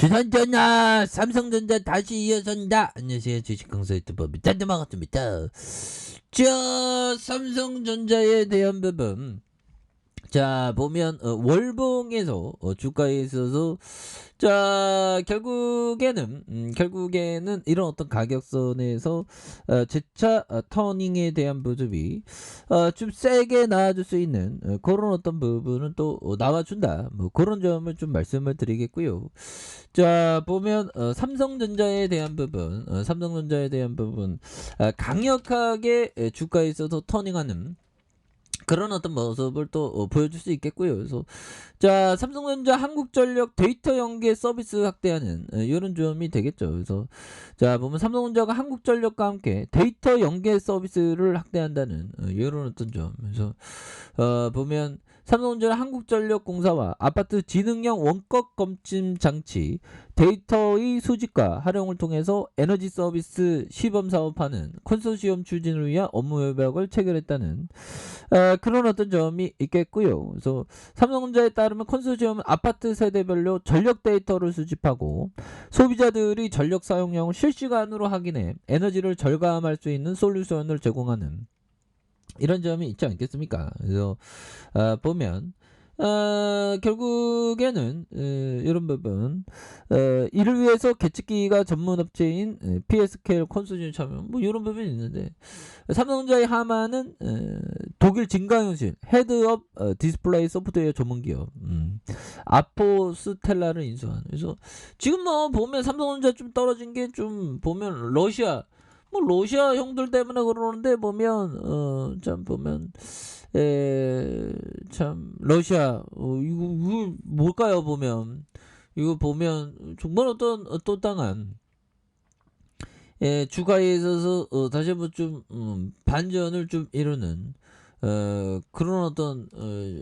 주산전자 삼성전자 다시 이어선다. 안녕하세요, 주식강사 유튜버 미탄드마가입니다. 자, 삼성전자에 대한 부분. 자, 보면 월봉에서 주가에 있어서 자, 결국에는 이런 어떤 가격선에서 재차 터닝에 대한 모습이 좀 세게 나와줄 수 있는 그런 어떤 부분은 또 나와준다. 뭐 그런 점을 좀 말씀을 드리겠고요. 자, 보면 삼성전자에 대한 부분, 강력하게 주가에 있어서 터닝하는 그런 어떤 모습을 또 보여줄 수 있겠고요. 그래서 자, 삼성전자 한국전력 데이터 연계 서비스 확대하는 이런 점이 되겠죠. 그래서 자, 보면 삼성전자가 한국전력과 함께 데이터 연계 서비스를 확대한다는 이런 어떤 점. 그래서 보면 삼성전자 한국전력공사와 아파트 지능형 원격 검침 장치 데이터의 수집과 활용을 통해서 에너지 서비스 시범 사업하는 컨소시엄 추진을 위한 업무 협약을 체결했다는 그런 어떤 점이 있겠고요. 그래서 삼성전자에 따르면 컨소시엄은 아파트 세대별로 전력 데이터를 수집하고 소비자들이 전력 사용량을 실시간으로 확인해 에너지를 절감할 수 있는 솔루션을 제공하는 이런 점이 있지 않겠습니까? 그래서 보면 결국에는 이런 부분 이를 위해서 계측기가 전문 업체인 PSKL 컨소시엄 참여 뭐 이런 부분이 있는데 삼성전자의 하마는 독일 진강현실 헤드업 디스플레이 소프트웨어 전문기업 아포스텔라를 인수한. 그래서 지금 뭐 보면 삼성전자 좀 떨어진 게 좀 보면 러시아 형들 때문에 그러는데 보면 참 보면 참 러시아 이거 뭘까요? 보면 이거 보면 정말 어떤 땅한 주가에 있어서 다시 한번 좀 반전을 좀 이루는 그런 어떤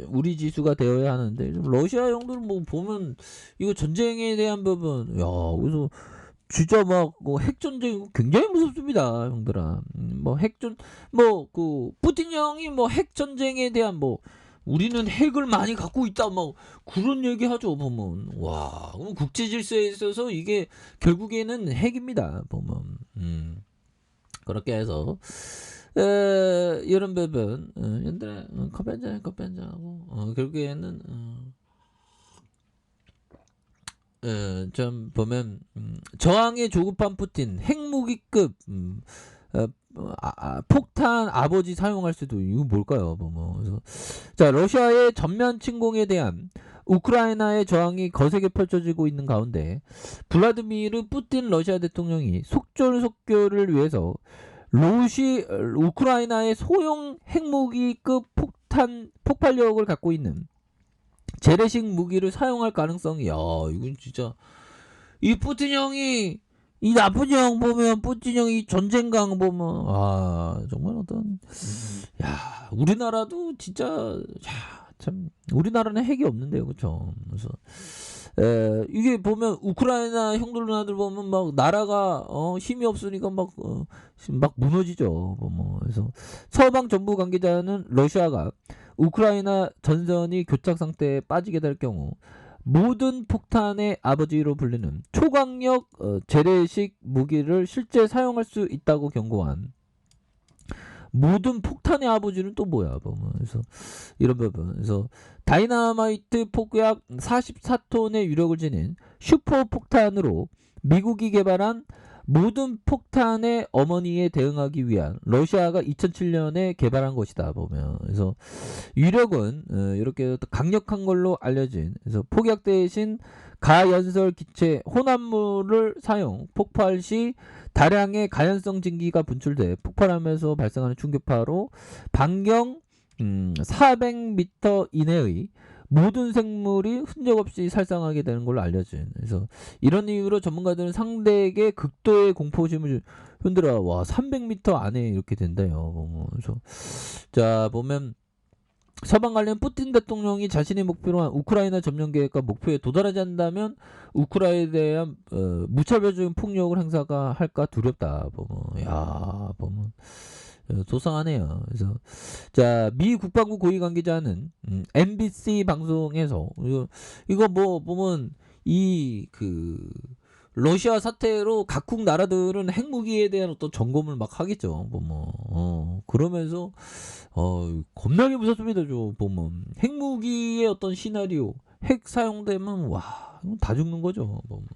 우리 지수가 되어야 하는데 좀 러시아 형들 뭐 보면 이거 전쟁에 대한 부분 야 그래서 진짜 막 핵전쟁 굉장히 무섭습니다 형들아. 뭐 핵전 뭐 그 푸틴 형이 뭐 핵전쟁에 대한 뭐 우리는 핵을 많이 갖고 있다 막 그런 얘기 하죠 보면. 와 그럼 국제 질서에 있어서 이게 결국에는 핵입니다 보면. 그렇게 해서 이런 부분 얘들아 커피 한잔 하고 결국에는 좀 보면 저항에 조급한 푸틴 핵무기급 폭탄 아버지 사용할 수도 이거 뭘까요? 그래서 자 러시아의 전면 침공에 대한 우크라이나의 저항이 거세게 펼쳐지고 있는 가운데 블라디미르 푸틴 러시아 대통령이 속전속결을 위해서 우크라이나의 소형 핵무기급 폭발력을 갖고 있는 재래식 무기를 사용할 가능성이 이건 진짜 이 푸틴 형이 이 나쁜 형 보면 푸틴 형이 전쟁강 보면 정말 어떤 우리나라도 진짜 참 우리나라는 핵이 없는데요 그쵸. 그래서 이게 보면 우크라이나 형들 누나들 보면 막 나라가 힘이 없으니까 막 무너지죠. 그래서 서방 정부 관계자는 러시아가 우크라이나 전선이 교착 상태에 빠지게 될 경우 모든 폭탄의 아버지로 불리는 초강력 재래식 무기를 실제 사용할 수 있다고 경고한. 모든 폭탄의 아버지는 또 뭐야 보면. 그래서 이런 부분. 그래서 다이나마이트 폭약 44톤의 위력을 지닌 슈퍼 폭탄으로 미국이 개발한 모든 폭탄의 어머니에 대응하기 위한 러시아가 2007년에 개발한 것이다 보면. 그래서 위력은 이렇게 강력한 걸로 알려진. 그래서 폭약 대신 가연설 기체 혼합물을 사용 폭발 시 다량의 가연성 증기가 분출돼 폭발하면서 발생하는 충격파로 반경 400m 이내의 모든 생물이 흔적 없이 살상하게 되는 걸로 알려진. 그래서 이런 이유로 전문가들은 상대에게 극도의 공포심을 흔들어 300m 안에 이렇게 된다요. 그래서 자 보면 서방 관련 푸틴 대통령이 자신의 목표로 한 우크라이나 점령 계획과 목표에 도달하지 않는다면 우크라이나에 대한 무차별적인 폭력을 행사가 할까 두렵다. 보면 도상하네요. 그래서 자 미 국방부 고위 관계자는 MBC 방송에서 이거 뭐 보면 이 러시아 사태로 각국 나라들은 핵무기에 대한 어떤 점검을 막 하겠죠. 보면 그러면서 겁나게 무섭습니다. 저 보면 핵무기의 어떤 시나리오, 핵 사용되면 와, 이건 다 죽는 거죠. 보면.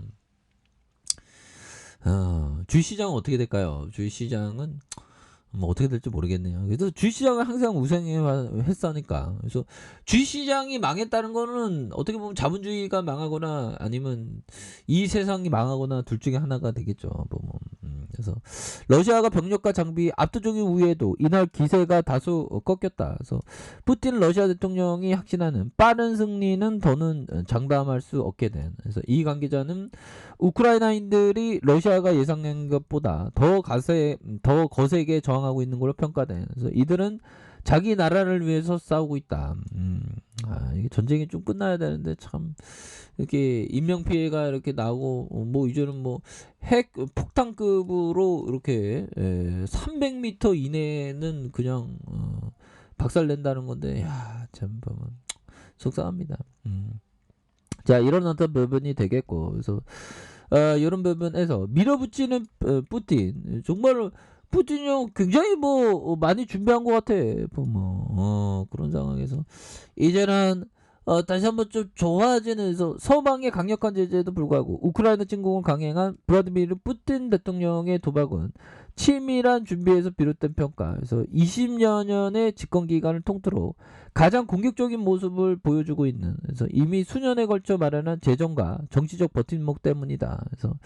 주식시장은 어떻게 될까요? 주식시장은 뭐 어떻게 될지 모르겠네요. 그래서 주식시장을 항상 우상했으니까. 그래서 주식시장이 망했다는 거는 어떻게 보면 자본주의가 망하거나 아니면 이 세상이 망하거나 둘 중에 하나가 되겠죠. 보면. 그래서 러시아가 병력과 장비 압도적인 우위에도 이날 기세가 다소 꺾였다. 그래서 푸틴 러시아 대통령이 확신하는 빠른 승리는 더는 장담할 수 없게 된. 그래서 이 관계자는 우크라이나인들이 러시아가 예상한 것보다 더 거세게 저항하고 있는 걸로 평가돼. 그래서 이들은 자기 나라를 위해서 싸우고 있다. 이게 전쟁이 좀 끝나야 되는데 참 이렇게 인명 피해가 이렇게 나고 뭐 이제는 뭐 핵 폭탄급으로 이렇게 300m 이내는 그냥 박살낸다는 건데 참 보면 속상합니다. 자, 이런 어떤 부분이 되겠고, 그래서 이런 부분에서 밀어붙이는 푸틴, 정말 푸틴이 형 굉장히 뭐 많이 준비한 것 같아. 뭐 그런 상황에서 이제는 다시 한번 좀 좋아지는 서방의 강력한 제재에도 불구하고 우크라이나 침공을 강행한 블라디미르 푸틴 대통령의 도박은 치밀한 준비에서 비롯된 평가. 그래서 20여 년의 집권 기간을 통틀어 가장 공격적인 모습을 보여주고 있는. 그래서 이미 수년에 걸쳐 마련한 재정과 정치적 버팀목 때문이다. 그래서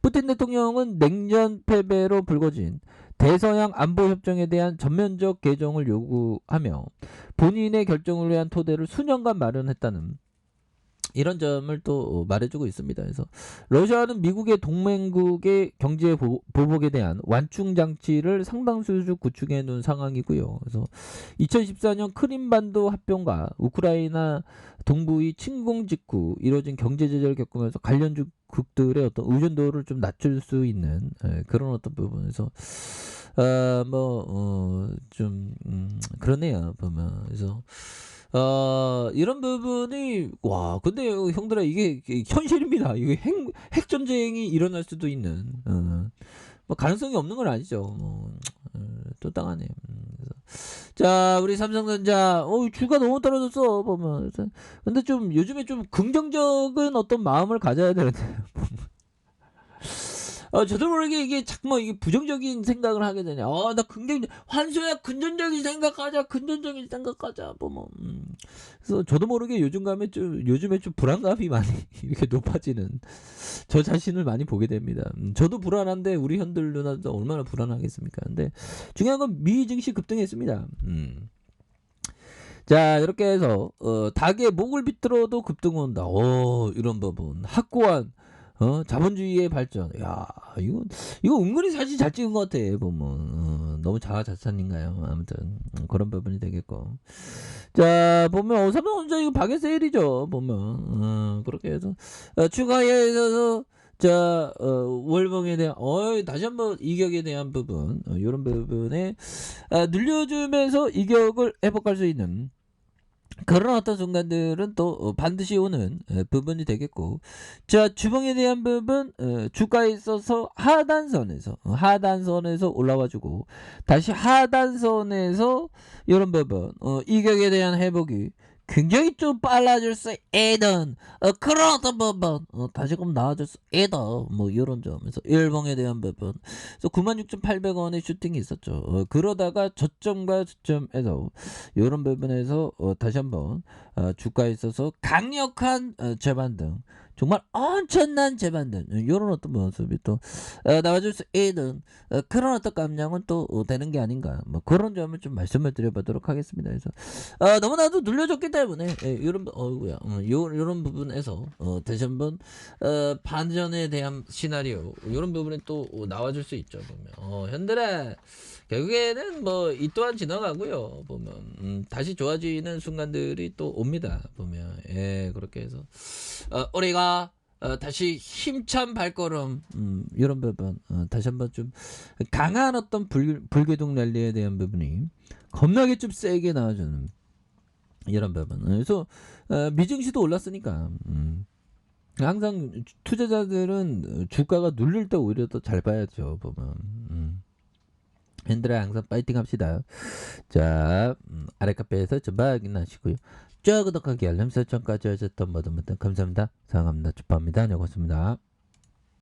푸틴 대통령은 냉전 패배로 불거진 대서양 안보 협정에 대한 전면적 개정을 요구하며 본인의 결정을 위한 토대를 수년간 마련했다는 이런 점을 또 말해주고 있습니다. 그래서 러시아는 미국의 동맹국의 경제 보복에 대한 완충 장치를 상당수 구축해 놓은 상황이고요. 그래서 2014년 크림반도 합병과 우크라이나 동부의 침공 직후 이뤄진 경제 제재를 겪으면서 관련국들의 어떤 의존도를 좀 낮출 수 있는 그런 어떤 부분에서 좀 그러네요. 보면 그래서 이런 부분이 근데 형들아 이게 현실입니다. 이게 핵 전쟁이 일어날 수도 있는 뭐 가능성이 없는 건 아니죠. 또 땅하네. 자, 우리 삼성전자 주가 너무 떨어졌어 보면. 근데 좀 요즘에 좀 긍정적인 어떤 마음을 가져야 되는데. 저도 모르게 이게 자꾸 이게 부정적인 생각을 하게 되냐. 나 환수야, 금전적인 생각하자, 뭐. 그래서 저도 모르게 요즘에 좀 불안감이 많이 이렇게 높아지는 저 자신을 많이 보게 됩니다. 저도 불안한데 우리 현들 누나도 얼마나 불안하겠습니까? 근데 중요한 건 미 증시 급등했습니다. 자, 이렇게 해서 닭의 목을 비틀어도 급등 온다. 이런 부분. 확고한 자본주의의 발전. 야, 이거 은근히 사실 잘 찍은 것 같아. 보면 너무 자화자찬인가요? 아무튼 그런 부분이 되겠고. 자, 보면 삼성전자 이거 박애 세일이죠. 보면 그렇게 해서 추가해서 자, 월봉에 대한 다시 한번 이격에 대한 부분, 이런 부분에 늘려주면서 이격을 회복할 수 있는 그런 어떤 순간들은 또 반드시 오는 부분이 되겠고, 자, 주봉에 대한 부분 주가에 있어서 하단선에서 올라와주고 다시 하단선에서 이런 부분 이격에 대한 회복이 굉장히 좀 빨라질 수 있는 그런 어떤 부분 다시금 나아질 수 있다, 뭐 이런 점에서 일봉에 대한 부분. 그래서 96,800원의 슈팅이 있었죠. 그러다가 저점과 저점에서 이런 부분에서 다시 한번 주가에 있어서 강력한 재반등, 정말 엄청난 재반등, 이런 어떤 모습이 또 나와줄 수 있는 그런 어떤 감량은 또 되는 게 아닌가, 뭐 그런 점을 좀 말씀을 드려보도록 하겠습니다. 그래서 너무나도 눌려졌기 때문에 이런 이런 부분에서 다시 한번 반전에 대한 시나리오 이런 부분에 또 나와줄 수 있죠. 보면 현들의 결국에는 뭐 이 또한 지나가고요. 보면 다시 좋아지는 순간들이 또 옵니다. 보면 그렇게 해서 우리가 다시 힘찬 발걸음 이런 부분 다시 한번 좀 강한 어떤 불궤동 랠리에 대한 부분이 겁나게 좀 세게 나와주는 이런 부분. 그래서 미증시도 올랐으니까 항상 투자자들은 주가가 눌릴 때 오히려 더 잘 봐야죠, 보면. 핸들아 항상 파이팅 합시다. 자, 아래 카페에서 전방 확인하시고요. 쭉 구독하기 알람 설정까지 하셨던 모든 분들 감사합니다. 사랑합니다. 축하합니다. 네, 고맙습니다.